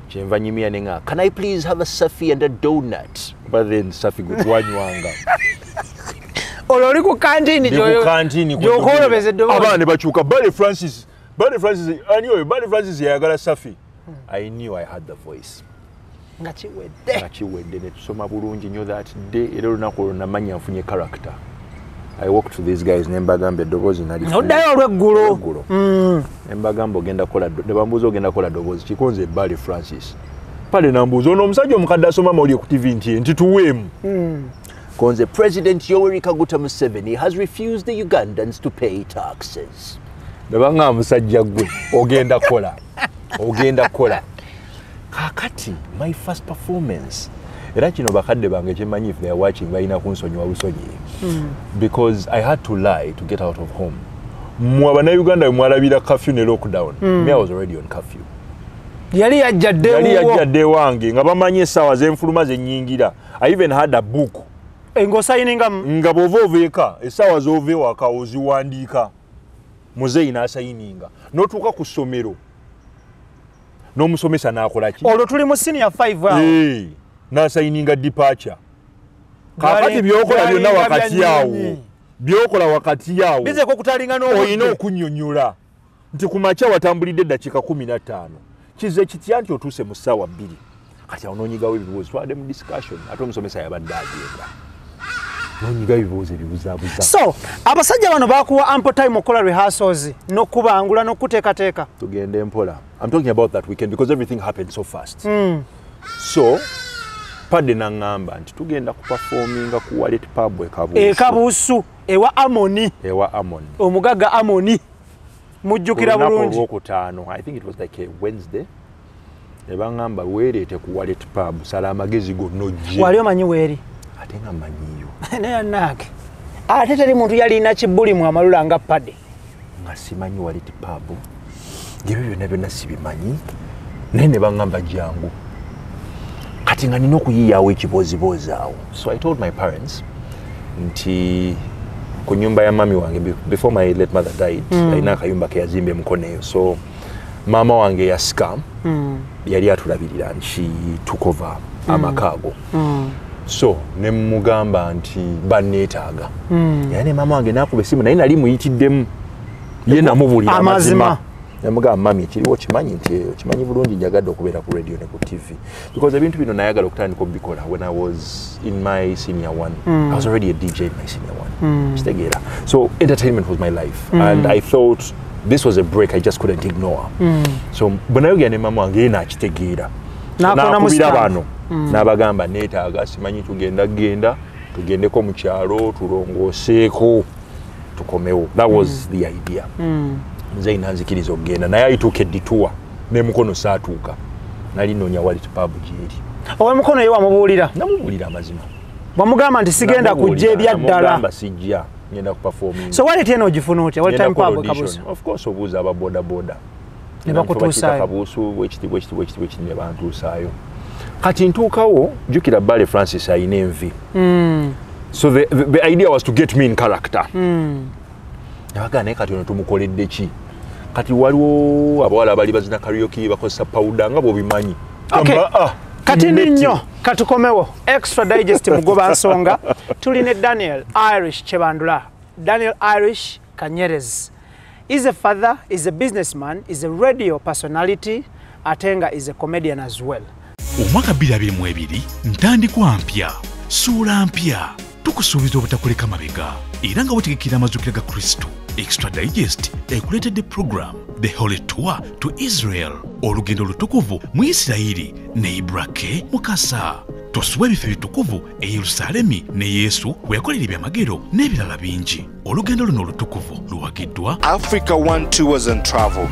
Speaker 4: Kyenva nyimya nenga, can I please have a safi and a donut? But then safi gutwanywanga.
Speaker 3: Ololi ku kantini joyo. Jokolobeze donut.
Speaker 4: Abaana ne bakyuka Bbaale Francis, Bbaale Francis yayagala safi. I knew I had the voice. Ngachiwedde ne tusoma bulungi nnyo that day era olunaku olwo namanya nfunye character. I walked to these guys nembagamba eddoboozi nali
Speaker 3: noddayo olw'eggulo.
Speaker 4: Nembagamba ogenda kola ne bambuuza ogenda kola ddoboozi kikonze Bbaale Francis. Pale nambuuza ono omusajja omukadde asoma mawulire ku TV nti tuweemu. Konze President Yoweri Kaguta Museveni has refused the Ugandans to pay taxes. Nebanga musajja gwe ogenda kola. Kakati, my first performance. Era kino bakadde bange kyemanyi if they are watching balina kunsonyiwa busonyi. Because I had to lie to get out of home. Mwe Bannayuganda mwalabira curfew ne lockdown. Me I was already on curfew.
Speaker 3: Yali yajjadde
Speaker 4: wange nga bamanyi essaawa z'enfuluma ze nnyingira. I even had a book
Speaker 3: Ngosayininga
Speaker 4: nga bw'ova oveeka essaawa z'ova ewaka oziwandiika muzeeyi n'asayininga n'otuuka ku ssomero n'omusomesa n'akola ki
Speaker 3: olwo tuli mu senior 5 awo
Speaker 4: n'asayininga departure kaakati byokola byonna wakati awo
Speaker 3: bizeko kutalinga
Speaker 4: olina okunnyonnyola nti ku makya watambulidde eddakiika 15 kize kitya nti otuuse mu ssaawa 2 kati awo noonyigawo ebibuuzo twadde mu discussion ate omusomesa yabadde agenda noonyigawo ebibuuzo ebibuzaabuza.
Speaker 3: So abasajja bano bakuwa ample time okukola rehearsals n'okubangula n'okuteekateeka
Speaker 4: tugende mpola. I'm talking about that weekend because everything happened so fast. So Padde n'angamba nti tugenda kuperforminga ku Wallet Pub
Speaker 3: Ekabuusu ewa Amoni omugagga Amoni mujjukira bulungi
Speaker 4: olwokutaano. I think it was like a Wednesday. Ne bangamba weereete ku Wallet Pub sala amagezi gonna ojje.
Speaker 3: Wali omanyi weeri?
Speaker 4: Ate nga mmanyiyo.
Speaker 3: Naye anaake ate teri muntu yalina kibuli mu amalula nga Padde.
Speaker 4: Nga simanyi Wallet Pub ebyo byonna sibimanyi naye ne bangamba jangu kati nga nina okuyiyaawo ekiboozibozi awo. So I told my parents nti ku nyumba ya mami wange before my late mother died alina akayumba ke yazimba emukono eyo. So maama wange yasika yali atulabirira nti she took over amakaago. So ne mugamba nti banneetaaga yaye ne maama wange n'akuba essimu naye nali muyitiddemu ye namubulira amazima. Namugamba mami ekiriwo kimanyi nti kimanyi bulungi njagadde okubeera ku radio ne ku TV because ebintu bino nayagala okutandika obikola when I was in my senior one. I was already a DJ in my senior one. Kitegeera. So entertainment was my life and I thought this was a break I just couldn't ignore. So bwe nayogera ne mama wange yena akitegeera nakubira bano n'abagamba neetaaga simanyi tugenda tugendeko mu kyalo tulongooseeko tukomewo. That was the idea. Nze nanzikiriza okugenda naye ayituuka eddituwa n'emukono saatuuka nali noonya Wallet Pub gyeri.
Speaker 3: Ow'emukono ye wamubuulira?
Speaker 4: Namubuulira amazima.
Speaker 3: Wamugamba nti sigenda kujja ebyaddala?
Speaker 4: Namugamba sijja ngenda kuperforming.
Speaker 3: So Wallet eno ogifuna otya? Wallet Time Pub Kabuusu?
Speaker 4: Of course obuuza aba boda
Speaker 3: ne bakutuusaayo
Speaker 4: Kabuusu wekiti ne bantuusaayo. Kati ntuukawo jjukira Bbaale Francis ayina envi. So the idea was to get me in character. Nabaga naye kati ono tumukoledde ki? Kati waliwo abawala abali bazina karaoke bakozesa powder nga bw'obimanyi.
Speaker 3: Kati nnyo katukomewo extra digest mugoba nsonga tuli ne Daniel Irish Kyebandula. Daniel Irish Kanyerezi is a father, is a businessman, is a radio personality, atenga is a comedian as well.
Speaker 1: Omwaka 2022 ntandikwa mpya suula mpya tukusuubiza obutakuleka mabega era nga wetegekera amazukira ga Kristo. Extra Digest ekuleetedde program The Holy Tour to Israel, olugendo lutukuvu mu Isirayiri ne IBRAH Mukasa. Tosuwa ebifo ebitukuvu e Yerusalemi ne Yesu we yakolera ebyamagero n'ebirala bingi. Olugendo luno olutukuvu luwagiddwa
Speaker 2: Africa One Tours and Travel.